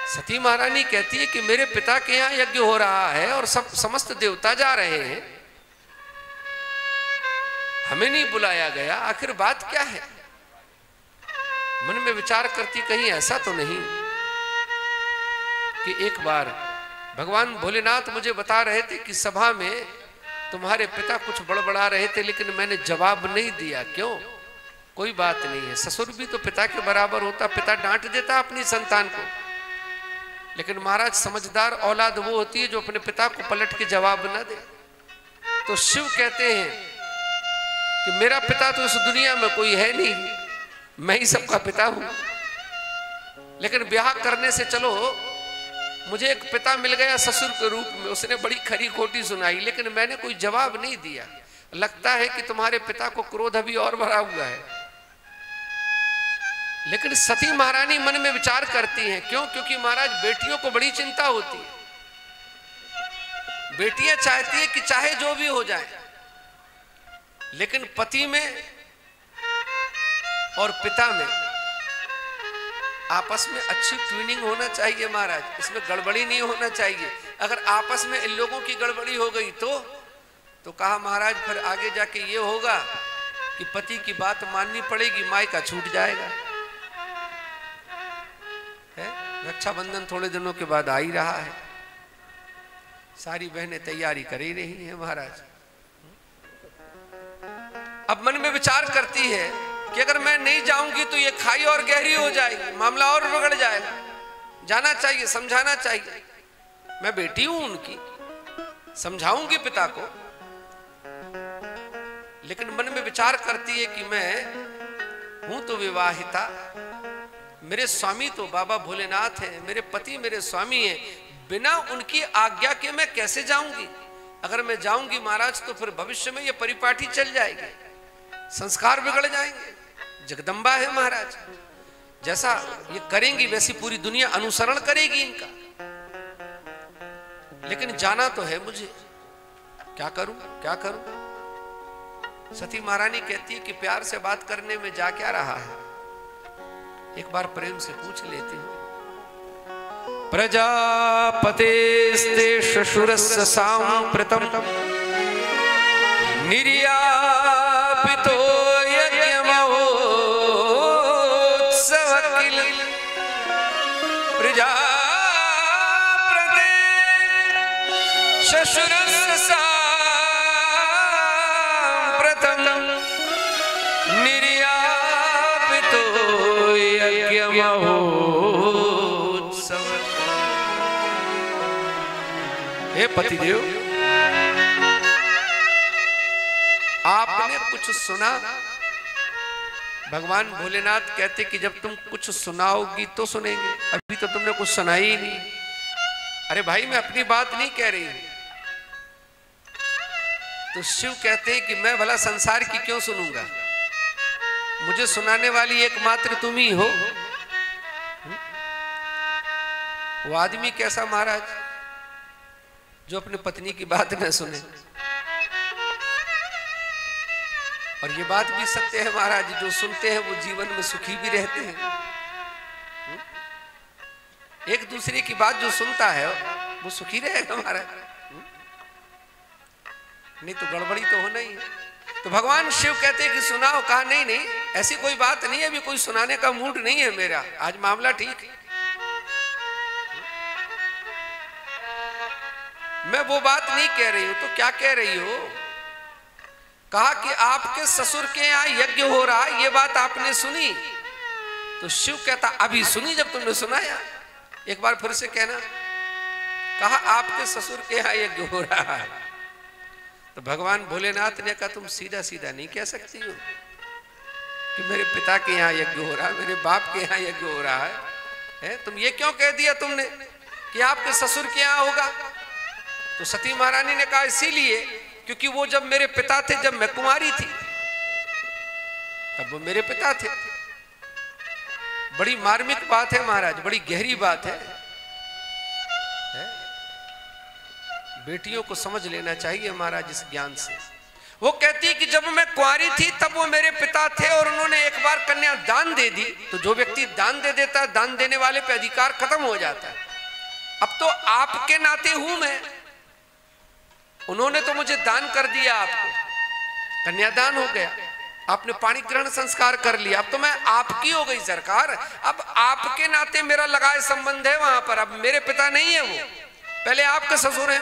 सती महारानी कहती है कि मेरे पिता के यहाँ यज्ञ हो रहा है और सब समस्त देवता जा रहे हैं, हमें नहीं बुलाया गया, आखिर बात क्या है। मन में विचार करती कहीं ऐसा तो नहीं कि एक बार भगवान भोलेनाथ मुझे बता रहे थे कि सभा में तुम्हारे पिता कुछ बड़बड़ा रहे थे लेकिन मैंने जवाब नहीं दिया, क्यों? कोई बात नहीं है, ससुर भी तो पिता के बराबर होता, पिता डांट देता अपनी संतान को, लेकिन महाराज समझदार औलाद वो होती है जो अपने पिता को पलट के जवाब न दे। तो शिव कहते हैं कि मेरा पिता तो इस दुनिया में कोई है नहीं, मैं ही सबका पिता हूं, लेकिन ब्याह करने से चलो मुझे एक पिता मिल गया ससुर के रूप में, उसने बड़ी खरी खोटी सुनाई लेकिन मैंने कोई जवाब नहीं दिया। लगता है कि तुम्हारे पिता को क्रोध अभी और भरा हुआ है। लेकिन सती महारानी मन में विचार करती हैं, क्यों? क्योंकि महाराज बेटियों को बड़ी चिंता होती है, बेटियां चाहती है कि चाहे जो भी हो जाए, लेकिन पति में और पिता में आपस में अच्छी ट्यूनिंग होना चाहिए महाराज, इसमें गड़बड़ी नहीं होना चाहिए। अगर आपस में इन लोगों की गड़बड़ी हो गई तो कहा महाराज फिर आगे जाके ये होगा कि पति की बात माननी पड़ेगी, मायका छूट जाएगा। है रक्षाबंधन थोड़े दिनों के बाद आ ही रहा है, सारी बहनें तैयारी कर ही रही हैं महाराज। अब मन में विचार करती है कि अगर मैं नहीं जाऊंगी तो ये खाई और गहरी हो जाएगी, मामला और बिगड़ जाएगा, जाना चाहिए, समझाना चाहिए। मैं बेटी हूं उनकी, समझाऊंगी पिता को, लेकिन मन में विचार करती है कि मैं हूं तो विवाहिता, मेरे स्वामी तो बाबा भोलेनाथ हैं, मेरे पति मेरे स्वामी हैं, बिना उनकी आज्ञा के मैं कैसे जाऊंगी? अगर मैं जाऊंगी महाराज तो फिर भविष्य में ये परिपाटी चल जाएगी, संस्कार बिगड़ जाएंगे। जगदम्बा है महाराज, जैसा ये करेंगी वैसी पूरी दुनिया अनुसरण करेगी इनका, लेकिन जाना तो है मुझे, क्या करूं क्या करूं? सती महारानी कहती है कि प्यार से बात करने में जा क्या रहा है, एक बार प्रेम से पूछ लेती हूं। प्रजापतेस्ते शशुरस्य सांप्रतम निर्यापितो यज्ञमहोत्सव किल प्रजापते शशुरस्य सांप्रतम निर्यापितो यज्ञमहोत्सव। हे पतिदेव, आपने कुछ सुना? भगवान भोलेनाथ कहते कि जब तुम कुछ सुनाओगी तो सुनेंगे, अभी तो तुमने कुछ सुना ही नहीं। अरे भाई मैं अपनी बात नहीं कह रही हूं। तो शिव कहते हैं कि मैं भला संसार की क्यों सुनूंगा, मुझे सुनाने वाली एकमात्र तुम ही हो। वो आदमी कैसा महाराज जो अपने पत्नी की बात न सुने। और ये बात भी सत्य है महाराज, जो सुनते हैं वो जीवन में सुखी भी रहते हैं। एक दूसरे की बात जो सुनता है वो सुखी रहेगा महाराज, नहीं तो गड़बड़ी तो होना ही है। तो भगवान शिव कहते हैं कि सुनाओ। कहा नहीं नहीं ऐसी कोई बात नहीं है, अभी कोई सुनाने का मूड नहीं है मेरा, आज मामला ठीक है। मैं वो बात नहीं कह रही हूं। तो क्या कह रही हो? कहा कि आपके ससुर के यहाँ यज्ञ हो रहा है, ये बात आपने सुनी? तो शिव कहता अभी सुनी जब तुमने सुनाया, एक बार फिर से कहना। कहा आपके ससुर के यहाँ यज्ञ हो रहा है। तो भगवान भोलेनाथ ने कहा तुम सीधा सीधा नहीं कह सकती हो कि मेरे पिता के यहाँ यज्ञ हो रहा है, मेरे बाप के यहाँ यज्ञ हो रहा है? तुम ये क्यों कह दिया तुमने कि आपके ससुर के यहाँ होगा? तो सती महारानी ने कहा इसीलिए क्योंकि वो जब मेरे पिता थे, जब मैं कुमारी थी तब वो मेरे पिता थे। बड़ी मार्मिक बात है महाराज, बड़ी गहरी बात है। बेटियों को समझ लेना चाहिए महाराज इस ज्ञान से। वो कहती कि जब मैं कुंवारी थी तब वो मेरे पिता थे और उन्होंने एक बार कन्या दान दे दी। तो जो व्यक्ति दान दे देता है, दान देने वाले पे अधिकार खत्म हो जाता है। अब तो आपके नाते हूं मैं, उन्होंने तो मुझे दान कर दिया, आपको कन्यादान हो गया, आपने पाणी ग्रहण संस्कार कर लिया, अब तो मैं आपकी हो गई सरकार। अब आपके नाते मेरा लगाए संबंध है वहां पर, अब मेरे पिता नहीं है वो, पहले आपके ससुर हैं।